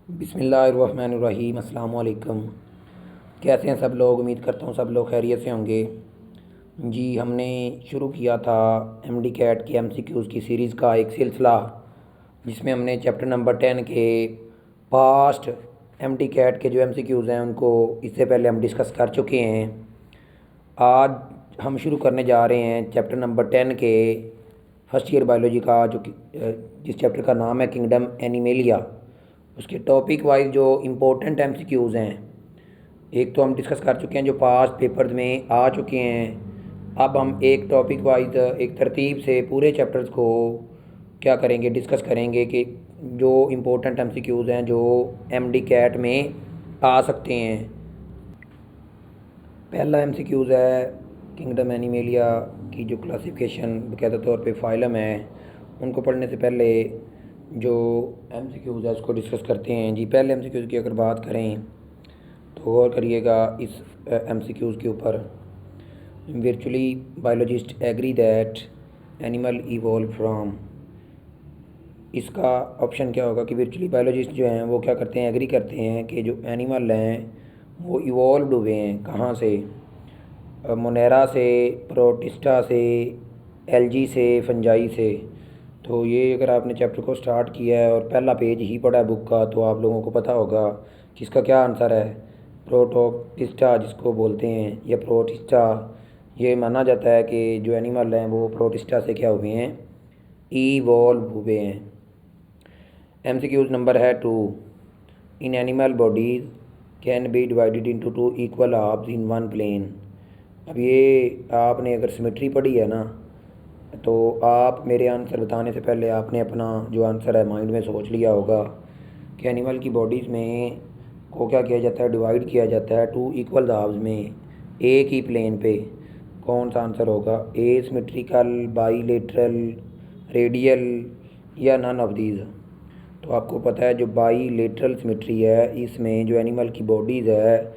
बिस्मिल्लाहिर्रहमानिर्रहीम। अस्सलाम वालेकुम। कैसे हैं सब लोग? उम्मीद करता हूँ सब लोग खैरियत से होंगे। जी, हमने शुरू किया था एमडी कैट के एमसीक्यूज़ की सीरीज़ का एक सिलसिला, जिसमें हमने चैप्टर नंबर 10 के पास्ट एमडी कैट के जो एमसीक्यूज़ हैं उनको इससे पहले हम डिस्कस कर चुके हैं। आज हम शुरू करने जा रहे हैं चैप्टर नंबर 10 के फर्स्ट ईयर बायोलॉजी का, जो कि जिस चैप्टर का नाम है किंगडम एनिमेलिया। उसके टॉपिक वाइज जो इम्पोर्टेंट एमसीक्यूज़ हैं, एक तो हम डिस्कस कर चुके हैं जो पास्ट पेपर्स में आ चुके हैं। अब हम एक टॉपिक वाइज एक तरतीब से पूरे चैप्टर्स को क्या करेंगे, डिस्कस करेंगे कि जो इम्पोर्टेंट एमसीक्यूज़ हैं जो एमडी कैट में आ सकते हैं। पहला एमसीक्यूज़ है किंगडम एनिमेलिया की जो क्लासिफिकेशन बाकायदा तौर पे फाइलम है, उनको पढ़ने से पहले जो एमसीक्यूज़ है उसको डिस्कस करते हैं। जी, पहले एमसीक्यूज़ की अगर बात करें तो गौर करिएगा इस एमसीक्यूज़ के ऊपर। Virtually biologist agree that animal evolve from. इसका ऑप्शन क्या होगा कि वर्चुअली बायोलॉजिस्ट जो हैं वो क्या करते हैं, एग्री करते हैं कि जो एनिमल हैं वो इवॉल्व हुए हैं। कहाँ से? मोनेरा से, प्रोटिस्टा से, एल्गी से, फंजाई से। तो ये अगर आपने चैप्टर को स्टार्ट किया है और पहला पेज ही पढ़ा है बुक का, तो आप लोगों को पता होगा कि इसका क्या आंसर है। प्रोटोटिस्टा जिसको बोलते हैं, या प्रोटिस्टा, ये माना जाता है कि जो एनिमल हैं वो प्रोटिस्टा से क्या हुए हैं, इवॉल्व हुए हैं। एमसीक्यूज नंबर है 2। In animal bodies can be divided into 2 equal halves in one plane. अब ये आपने अगर सिमेट्री पढ़ी है ना, तो आप मेरे आंसर बताने से पहले आपने अपना जो आंसर है माइंड में सोच लिया होगा कि एनिमल की बॉडीज़ में को क्या किया जाता है, डिवाइड किया जाता है 2 इक्वल हाफ्स में, एक ही प्लेन पे। कौन सा आंसर होगा? ए सिमेट्रिकल, बाईलेटरल, रेडियल, या नन ऑफ दीज। तो आपको पता है जो बाईलेटरल सिमेट्री है, इसमें जो एनिमल की बॉडीज़ है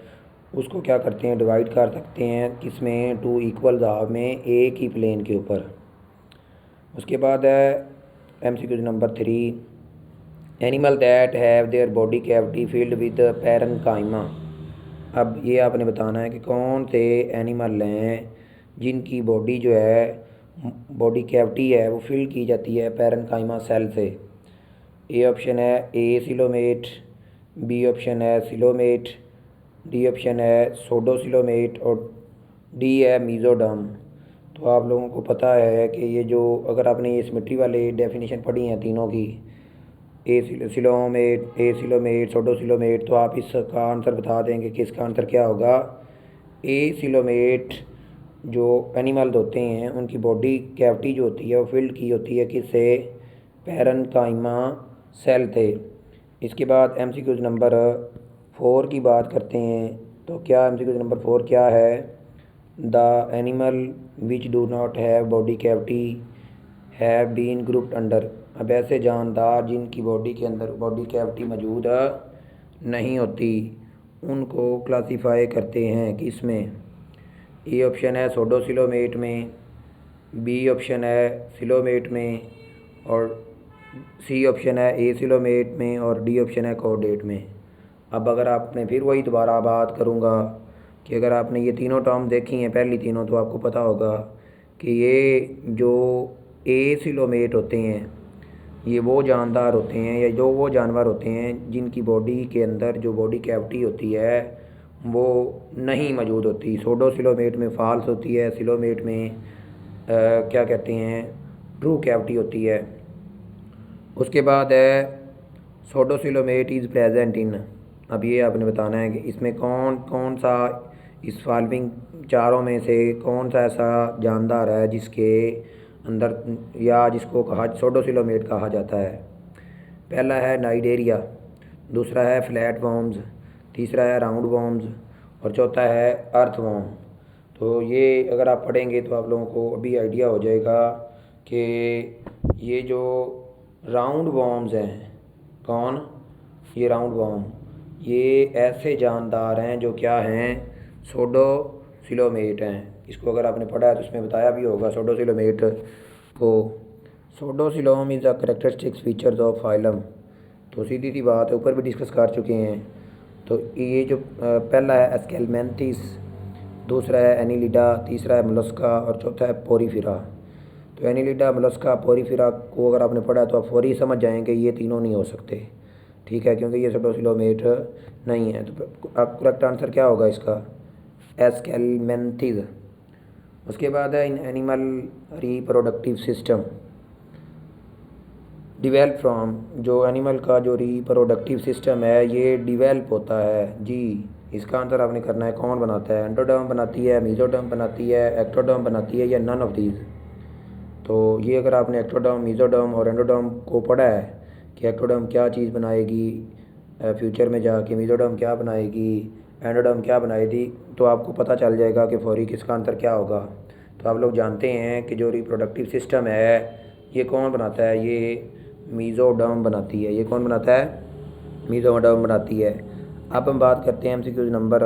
उसको क्या करते हैं, डिवाइड कर सकते हैं किसमें, 2 इक्वल हाफ में, एक ही प्लेन के ऊपर। उसके बाद है MCQ number 3। Animal that have their body cavity filled with parenchyma. अब ये आपने बताना है कि कौन से एनिमल हैं जिनकी बॉडी जो है, बॉडी कैविटी है वो फिल की जाती है पैरेन्काइमा सेल से। ए ऑप्शन है ए सिलोमेट, बी ऑप्शन है सिलोमेट, डी ऑप्शन है सोडोसिलोमेट, और डी है मीजोडर्म। तो आप लोगों को पता है कि ये जो, अगर आपने ये सिमेट्री वाले डेफिनेशन पढ़ी हैं तीनों की, ए सिलोमेट, ए सिलोमेट, सोडोसिलोमेट, तो आप इसका आंसर बता देंगे कि इसका आंसर क्या होगा। ए सिलोमेट जो एनिमल होते हैं उनकी बॉडी कैविटी जो होती है वो फिल्ड की होती है किससे, पैरेन्काइमा सेल थे। इसके बाद एमसीक्यूज नंबर 4 की बात करते हैं। तो क्या एमसीक्यूज नंबर 4 क्या है? The animal which do not have body cavity have been grouped under. अब ऐसे जानदार जिनकी बॉडी के अंदर बॉडी कैविटी मौजूद नहीं होती, उनको क्लासीफाई करते हैं किस में? ए ऑप्शन है सोडोसिलोमेट में, बी ऑप्शन है सिलोमेट में, और सी ऑप्शन है ए सिलोमेट में, और डी ऑप्शन है कोडेट में। अब अगर आपने फिर वही दोबारा बात करूँगा कि अगर आपने ये तीनों टर्म देखी हैं पहली तीनों, तो आपको पता होगा कि ये जो ए सिलोमेट होते हैं ये वो जानदार होते हैं, या जो वो जानवर होते हैं जिनकी बॉडी के अंदर जो बॉडी कैविटी होती है वो नहीं मौजूद होती। सोडोसिलोमेट में फॉल्स होती है, सिलोमेट में क्या कहते हैं, ट्रू कैविटी होती है। उसके बाद है सोडोसिलोमेट इज़ प्रेजेंट इन। अब ये आपने बताना है कि इसमें कौन कौन सा, इस फॉलोइंग चारों में से कौन सा ऐसा जानदार है जिसके अंदर, या जिसको कहा सोडोसिलोमेट कहा जाता है। पहला है नाइडेरिया, दूसरा है फ्लैट वॉर्म्स, तीसरा है राउंड वॉर्म्स, और चौथा है अर्थ वॉर्म। तो ये अगर आप पढ़ेंगे तो आप लोगों को अभी आइडिया हो जाएगा कि ये जो राउंड वॉर्म्स हैं, कौन, ये राउंड वॉर्म, ये ऐसे जानदार हैं जो क्या हैं, सोडोसिलोमेट हैं। इसको अगर आपने पढ़ा है तो इसमें बताया भी होगा सोडोसिलोमेट को। Pseudocoelom is a characteristics features of phylum. तो सीधी सी बात है, ऊपर भी डिस्कस कर चुके हैं। तो ये जो पहला है एस्केलमेंथिस, दूसरा है एनिलिडा, तीसरा है मोलस्का और चौथा है पोरीफेरा। तो एनिलिडा, मोलस्का, पोरीफेरा को अगर आपने पढ़ा तो आप फौरी समझ जाएंगे ये तीनों नहीं हो सकते, ठीक है, क्योंकि ये सेडोसिलोमेट नहीं है। तो अब करेक्ट आंसर क्या होगा इसका? एस्केलमेंथिस। उसके बाद है in animal reproductive system develop from, जो एनिमल का जो रिप्रोडक्टिव सिस्टम है ये डिवेल्प होता है जी। इसका आंसर आपने करना है कौन बनाता है? एंडोडर्म बनाती है, मेसोडर्म बनाती है, एक्टोडर्म बनाती है, या नन ऑफ दीज। तो ये अगर आपने एक्टोडर्म, मेसोडर्म और एंडोडर्म को पढ़ा है कि एक्टोडर्म क्या चीज़ बनाएगी फ्यूचर में जाके, मेसोडर्म क्या बनाएगी, एंडोडर्म क्या बनाएगी, तो आपको पता चल जाएगा कि फौरी किसका आंसर क्या होगा। तो आप लोग जानते हैं कि जो रिप्रोडक्टिव सिस्टम है ये कौन बनाता है? ये मेसोडर्म बनाती है। ये कौन बनाता है? मेसोडर्म बनाती है। अब हम बात करते हैं एमसीक्यू नंबर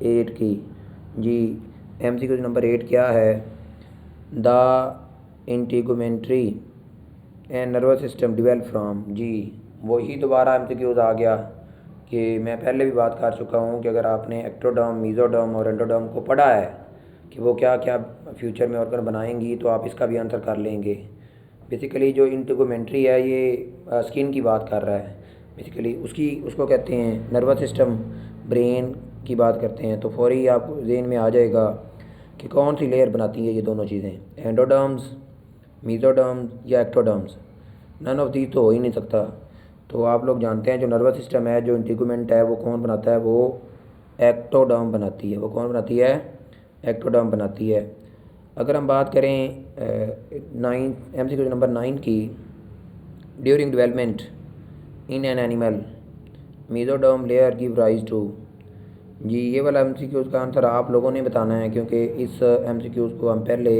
8 की जी। एमसीक्यू नंबर 8 क्या है? The integumentary and nervous system develop from जी। वही दोबारा एमसीक्यूज आ गया कि मैं पहले भी बात कर चुका हूँ कि अगर आपने एक्टोडर्म, मेसोडर्म और एंडोडर्म को पढ़ा है कि वो क्या क्या फ्यूचर में ऑर्गन बनाएंगी, तो आप इसका भी आंसर कर लेंगे। बेसिकली जो इंटीगुमेंट्री है ये स्किन की बात कर रहा है, बेसिकली उसको कहते हैं नर्वस सिस्टम, ब्रेन की बात करते हैं। तो फौरी आपको जेहन में आ जाएगा कि कौन सी लेयर बनाती है ये दोनों चीज़ें, एंडोडर्म्स, मेसोडर्म्स या एक्टोडर्म्स। नन ऑफ दी तो हो ही नहीं सकता। तो आप लोग जानते हैं जो नर्वस सिस्टम है, जो इंटीगुमेंट है, वो कौन बनाता है? वो एक्टोडर्म बनाती है। वो कौन बनाती है? एक्टोडर्म बनाती है। अगर हम बात करें 9 एमसीक्यू नंबर 9 की, during development in an animal mesoderm layer give rise to जी। ये वाला एमसीक्यूज़ का आंसर आप लोगों ने बताना है, क्योंकि इस एमसीक्यूज़ को हम पहले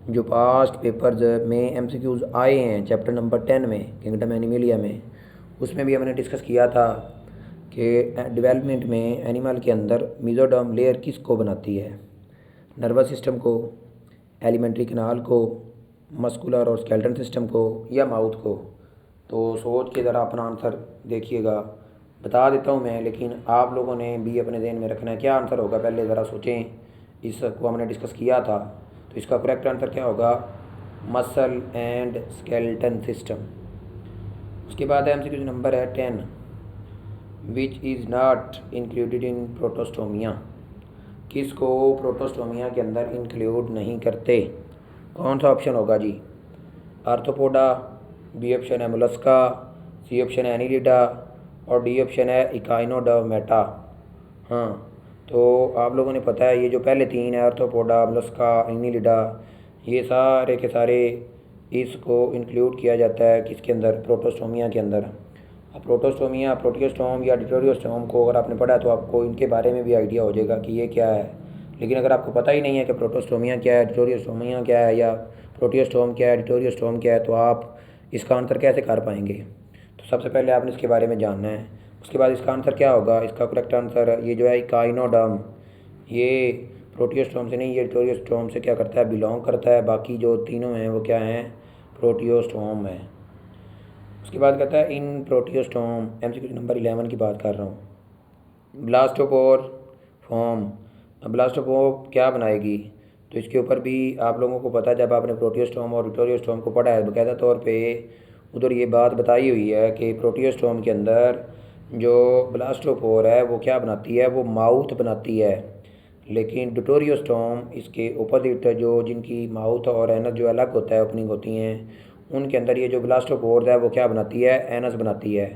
जो पास्ट पेपर्स में एमसीक्यूज़ आए हैं चैप्टर नंबर 10 में, किंगडम एनिमलिया में, उसमें भी हमने डिस्कस किया था कि डेवलपमेंट में एनिमल के अंदर मेसोडर्म लेयर किसको बनाती है? नर्वस सिस्टम को, एलिमेंट्री कैनाल को, मस्कुलर और स्केलेटन सिस्टम को, या माउथ को? तो सोच के ज़रा अपना आंसर देखिएगा। बता देता हूँ मैं, लेकिन आप लोगों ने भी अपने ज़हन में रखना है क्या आंसर होगा, पहले ज़रा सोचें। इसको हमने डिस्कस किया था, तो इसका करेक्ट आंसर क्या होगा? Muscle and skeleton system. उसके बाद एमसीक्यू नंबर है 10, which is not included in Protostomia. किसको प्रोटोस्टोमिया के अंदर इंक्लूड नहीं करते? कौन सा ऑप्शन होगा जी? आर्थ्रोपोडा, बी ऑप्शन है मोलस्का, सी ऑप्शन है एनिलिडा और डी ऑप्शन है इकाइनोडर्मेटा। हाँ, तो आप लोगों ने पता है ये जो पहले तीन है, आर्थ्रोपोडा, मोलस्का, एनिलिडा, ये सारे के सारे इसको इंक्लूड किया जाता है किसके अंदर? प्रोटोस्टोमिया के अंदर। अब प्रोटोस्टोमिया, प्रोटियोस्टोम या डिटोरियोस्टोम को अगर आपने पढ़ा तो आपको इनके बारे में भी आइडिया हो जाएगा कि ये क्या है। लेकिन अगर आपको पता ही नहीं है कि प्रोटोस्टोमिया क्या है, डिटोरियोस्टोमिया क्या है, या प्रोटियोस्टोम क्या है, डिटोरियोस्टोम क्या है, तो आप इसका आंसर कैसे कर पाएंगे? तो सबसे पहले आपने इसके बारे में जानना है। उसके बाद इसका आंसर क्या होगा? इसका करेक्ट आंसर ये जो है इकाइनोडर्म, ये प्रोटियोस्टोम से नहीं, ये डिटोरियोस्टोम से क्या करता है? बिलोंग करता है। बाकी जो तीनों हैं वो क्या हैं? प्रोटियोस्टोम है। उसके बाद कहता है इन प्रोटियोस्टोम, एमसीक्यू नंबर 11 की बात कर रहा हूँ, ब्लास्टोपोर फॉर्म। ब्लास्टोपोर क्या बनाएगी? तो इसके ऊपर भी आप लोगों को पता है, जब आपने प्रोटियोस्टोम और डिटोरियोस्टोम को पढ़ा है बाकायदा तौर पे उधर ये बात बताई हुई है कि प्रोटियोस्टोम के अंदर जो ब्लास्टोपोर है वो क्या बनाती है? वो माउथ बनाती है। लेकिन डिटोरियोस्टोम इसके अपोजिट, जो जिनकी माउथ और एनस जो अलग होता है, ओपनिंग होती हैं, उनके अंदर ये जो ब्लास्टोपोर है वो क्या बनाती है? एनस बनाती है।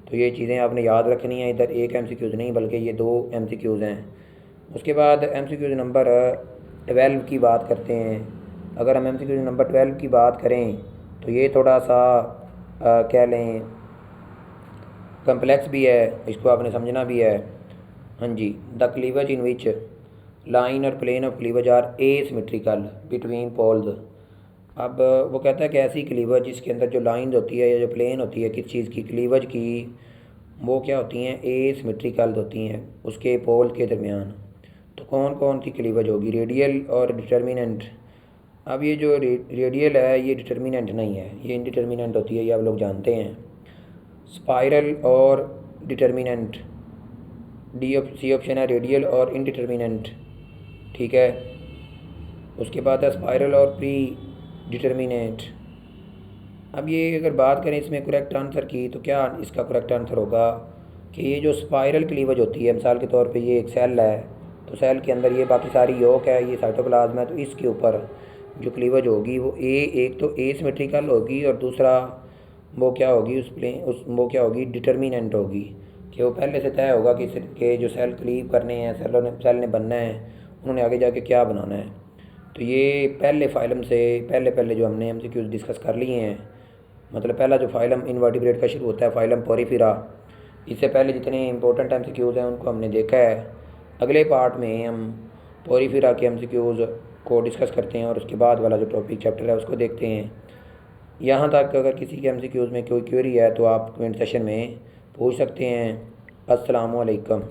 तो ये चीज़ें आपने याद रखनी है। इधर एक एमसीक्यूज़ नहीं बल्कि ये 2 एमसीक्यूज़ हैं। उसके बाद एमसीक्यूज़ नंबर 12 की बात करते हैं। अगर हम एमसीक्यूज़ नंबर 12 की बात करें तो ये थोड़ा सा कह लें कम्प्लेक्स भी है, इसको आपने समझना भी है। हाँ जी, the cleavage in which line और plane of cleavage are asymmetrical between poles. अब वो कहता है कि ऐसी क्लीवेज जिसके अंदर जो लाइन होती है या जो प्लेन होती है किस चीज़ की, क्लीवेज की, वो क्या होती हैं? एसिमेट्रिकल होती हैं उसके पोल के दरमियान। तो कौन कौन सी क्लीवेज होगी? रेडियल और डिटर्मिनेंट। अब ये जो रेडियल है ये डिटर्मिनेंट नहीं है, ये इनडिटर्मिनेंट होती है, ये आप लोग जानते हैं। स्पाइरल और डिटर्मिनेंट, सी ऑप्शन है रेडियल और इनडिटर्मिनेंट, ठीक है। उसके बाद है स्पाइरल और प्री डिटर्मिनेंट। अब ये अगर बात करें इसमें करेक्ट आंसर की, तो क्या इसका करेक्ट आंसर होगा कि ये जो स्पाइरल क्लीवेज होती है, मिसाल के तौर पे ये एक सेल है, तो सेल के अंदर ये बाकी सारी यॉक है, ये साइटोप्लाज्म है, तो इसके ऊपर जो क्लीवेज होगी वो एक तो एसिमेट्रिकल होगी और दूसरा वो क्या होगी वो क्या होगी, डिटर्मिनेंट होगी, कि वो पहले से तय होगा कि जो सेल क्लीव करने हैं, सेल ने बनना है, उन्होंने आगे जाके क्या बनाना है। तो ये पहले फाइलम से पहले पहले जो हमने एमसीक्यूज डिस्कस कर लिए हैं, मतलब पहला जो फाइलम इनवर्टिब्रेट का शुरू होता है फाइलम पोरीफेरा, इससे पहले जितने इंपॉर्टेंट एमसीक्यूज हैं उनको हमने देखा है। अगले पार्ट में हम पोरीफेरा के एमसीक्यूज को डिस्कस करते हैं और उसके बाद वाला जो टॉपिक चैप्टर है उसको देखते हैं। यहाँ तक अगर किसी के एमसीक्यूज में कोई क्वेरी है तो आप कमेंट सेशन में पूछ सकते हैं। अस्सलामु अलैकुम।